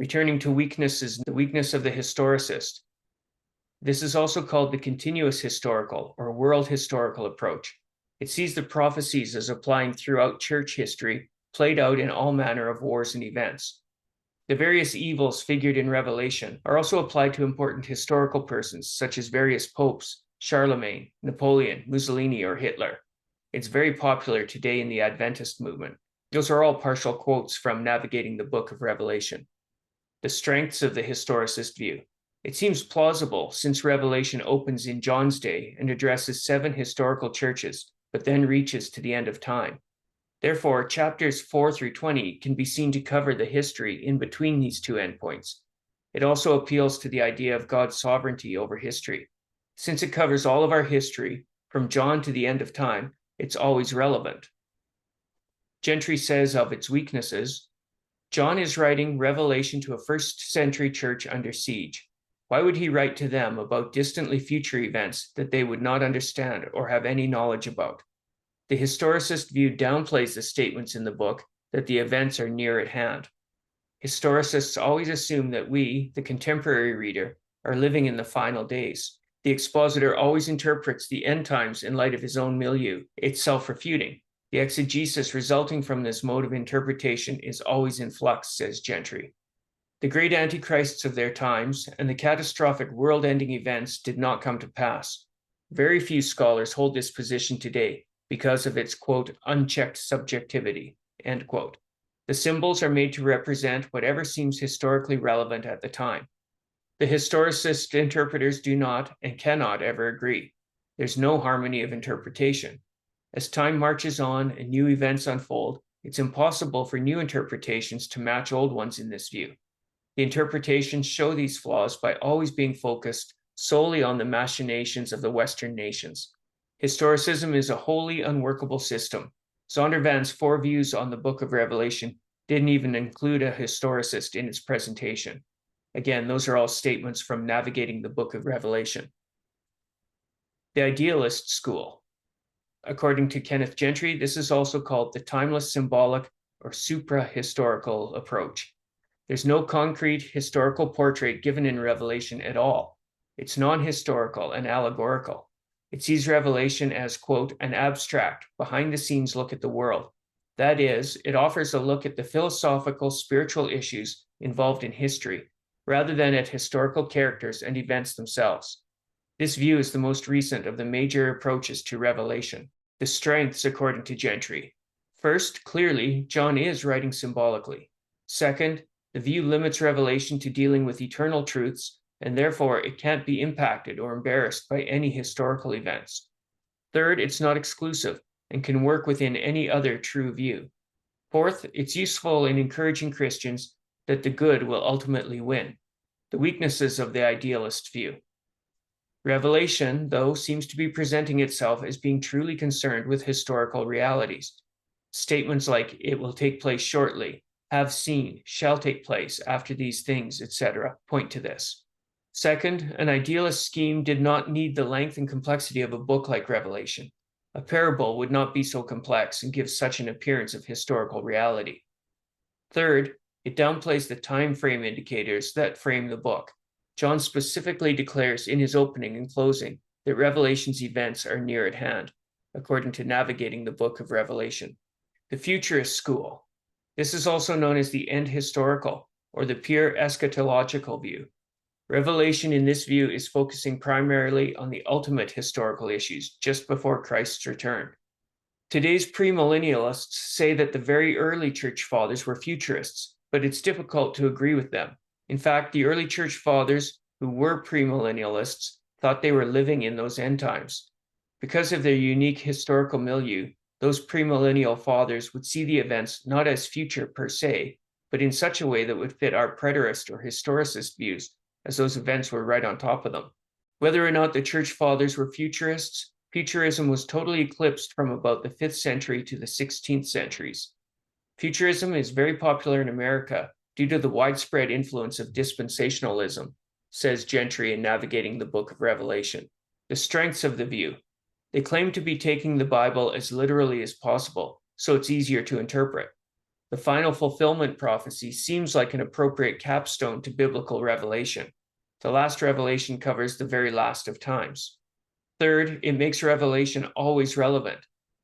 Returning to weakness is the weakness of the historicist. This is also called the continuous historical or world historical approach. It sees the prophecies as applying throughout church history, played out in all manner of wars and events. The various evils figured in Revelation are also applied to important historical persons, such as various popes, Charlemagne, Napoleon, Mussolini, or Hitler. It's very popular today in the Adventist movement. Those are all partial quotes from Navigating the Book of Revelation. The strengths of the historicist view. It seems plausible since Revelation opens in John's day and addresses 7 historical churches, but then reaches to the end of time. Therefore, chapters 4 through 20 can be seen to cover the history in between these 2 endpoints. It also appeals to the idea of God's sovereignty over history. Since it covers all of our history, from John to the end of time, it's always relevant. Gentry says of its weaknesses, John is writing Revelation to a first-century church under siege. Why would he write to them about distantly future events that they would not understand or have any knowledge about? The historicist view downplays the statements in the book that the events are near at hand. Historicists always assume that we, the contemporary reader, are living in the final days. The expositor always interprets the end times in light of his own milieu. It's self-refuting. The exegesis resulting from this mode of interpretation is always in flux, says Gentry. The great antichrists of their times and the catastrophic world-ending events did not come to pass. Very few scholars hold this position today because of its, quote, unchecked subjectivity, end quote. The symbols are made to represent whatever seems historically relevant at the time. The historicist interpreters do not and cannot ever agree. There's no harmony of interpretation. As time marches on and new events unfold, it's impossible for new interpretations to match old ones in this view. The interpretations show these flaws by always being focused solely on the machinations of the Western nations. Historicism is a wholly unworkable system. Zondervan's 4 views on the Book of Revelation didn't even include a historicist in its presentation. Again, those are all statements from Navigating the Book of Revelation. The idealist school. According to Kenneth Gentry, this is also called the timeless symbolic or supra-historical approach. There's no concrete historical portrait given in Revelation at all. It's non-historical and allegorical. It sees Revelation as, quote, an abstract, behind-the-scenes look at the world. That is, it offers a look at the philosophical, spiritual issues involved in history, rather than at historical characters and events themselves. This view is the most recent of the major approaches to Revelation. The strengths, according to Gentry. First, clearly, John is writing symbolically. Second, the view limits Revelation to dealing with eternal truths, and therefore it can't be impacted or embarrassed by any historical events. Third, it's not exclusive and can work within any other true view. Fourth, it's useful in encouraging Christians that the good will ultimately win. The weaknesses of the idealist view. Revelation, though, seems to be presenting itself as being truly concerned with historical realities. Statements like, it will take place shortly, have seen, shall take place after these things, etc., point to this. Second, an idealist scheme did not need the length and complexity of a book like Revelation. A parable would not be so complex and give such an appearance of historical reality. Third, it downplays the time frame indicators that frame the book. John specifically declares in his opening and closing that Revelation's events are near at hand, according to Navigating the Book of Revelation. The futurist school. This is also known as the end historical, or the pure eschatological view. Revelation in this view is focusing primarily on the ultimate historical issues just before Christ's return. Today's premillennialists say that the very early church fathers were futurists, but it's difficult to agree with them. In fact, the early church fathers who were premillennialists thought they were living in those end times. Because of their unique historical milieu, those premillennial fathers would see the events not as future per se, but in such a way that would fit our preterist or historicist views, as those events were right on top of them. Whether or not the church fathers were futurists, futurism was totally eclipsed from about the 5th century to the 16th centuries. Futurism is very popular in America due to the widespread influence of dispensationalism, says Gentry in Navigating the Book of Revelation. The strengths of the view. They claim to be taking the Bible as literally as possible, so it's easier to interpret. The final fulfillment prophecy seems like an appropriate capstone to biblical revelation. The last revelation covers the very last of times. Third, it makes revelation always relevant.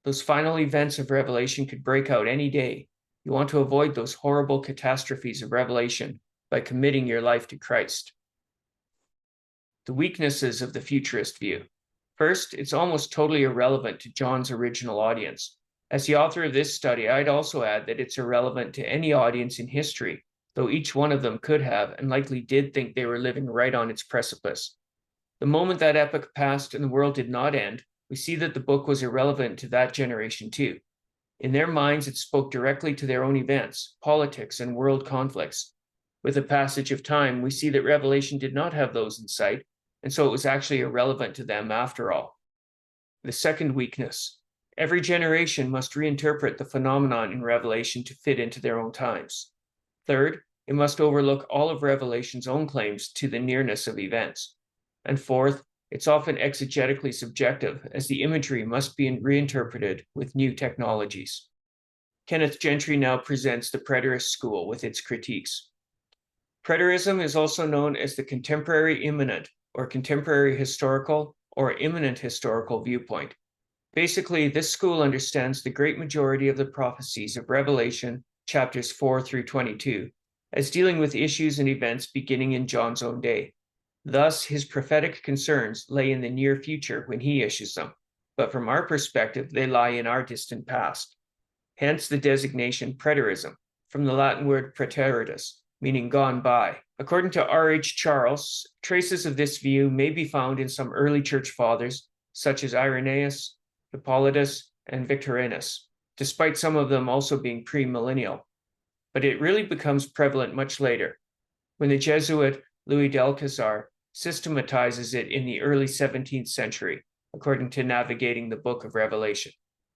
Those final events of revelation could break out any day. You want to avoid those horrible catastrophes of revelation by committing your life to Christ. The weaknesses of the futurist view. First, it's almost totally irrelevant to John's original audience. As the author of this study, I'd also add that it's irrelevant to any audience in history, though each one of them could have and likely did think they were living right on its precipice. The moment that epoch passed and the world did not end, we see that the book was irrelevant to that generation too. In their minds, it spoke directly to their own events, politics, and world conflicts. With the passage of time, we see that Revelation did not have those in sight, and so it was actually irrelevant to them after all. The second weakness. Every generation must reinterpret the phenomenon in Revelation to fit into their own times. Third, it must overlook all of Revelation's own claims to the nearness of events. And fourth, it's often exegetically subjective, as the imagery must be reinterpreted with new technologies. Kenneth Gentry now presents the preterist school with its critiques. Preterism is also known as the contemporary immanent, or contemporary historical, or immanent historical viewpoint. Basically, this school understands the great majority of the prophecies of Revelation, chapters 4 through 22, as dealing with issues and events beginning in John's own day. Thus, his prophetic concerns lay in the near future when he issues them, but from our perspective, they lie in our distant past. Hence the designation preterism, from the Latin word praeteritus, meaning gone by. According to R.H. Charles, traces of this view may be found in some early church fathers, such as Irenaeus, Hippolytus, and Victorinus, despite some of them also being premillennial. But it really becomes prevalent much later, when the Jesuit Louis d'Alcazar systematizes it in the early 17th century, according to Navigating the Book of Revelation.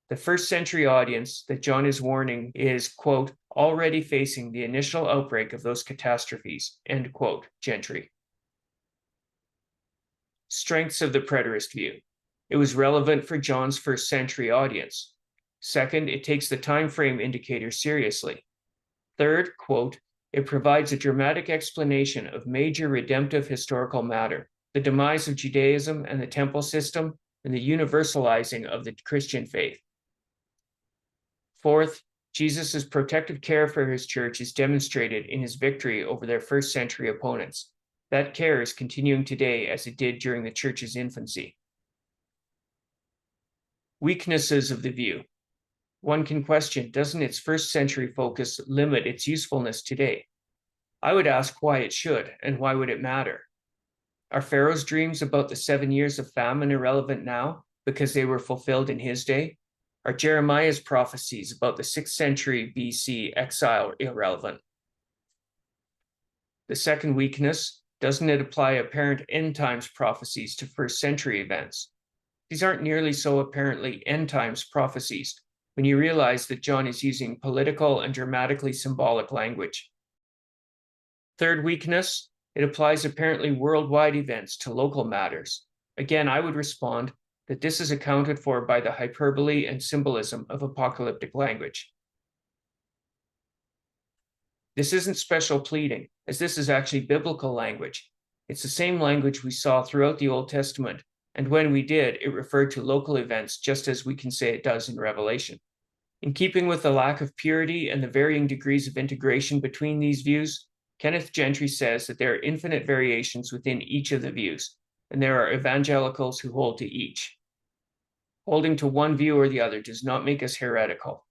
The first century audience that John is warning is, quote, already facing the initial outbreak of those catastrophes, end quote, Gentry. Strengths of the preterist view. It was relevant for John's first century audience. Second, it takes the time frame indicator seriously. Third, quote, it provides a dramatic explanation of major redemptive historical matter, the demise of Judaism and the temple system, and the universalizing of the Christian faith. Fourth, Jesus' protective care for his church is demonstrated in his victory over their first century opponents. That care is continuing today as it did during the church's infancy. Weaknesses of the view. One can question, doesn't its first century focus limit its usefulness today? I would ask why it should, and why would it matter? Are Pharaoh's dreams about the 7 years of famine irrelevant now because they were fulfilled in his day? Are Jeremiah's prophecies about the 6th century BC exile irrelevant? The second weakness, doesn't it apply apparent end times prophecies to first century events? These aren't nearly so apparently end times prophecies when you realize that John is using political and dramatically symbolic language. Third weakness, it applies apparently worldwide events to local matters. Again, I would respond that this is accounted for by the hyperbole and symbolism of apocalyptic language. This isn't special pleading, as this is actually biblical language. It's the same language we saw throughout the Old Testament, and when we did, it referred to local events just as we can say it does in Revelation. In keeping with the lack of purity and the varying degrees of integration between these views, Kenneth Gentry says that there are infinite variations within each of the views, and there are evangelicals who hold to each. Holding to one view or the other does not make us heretical.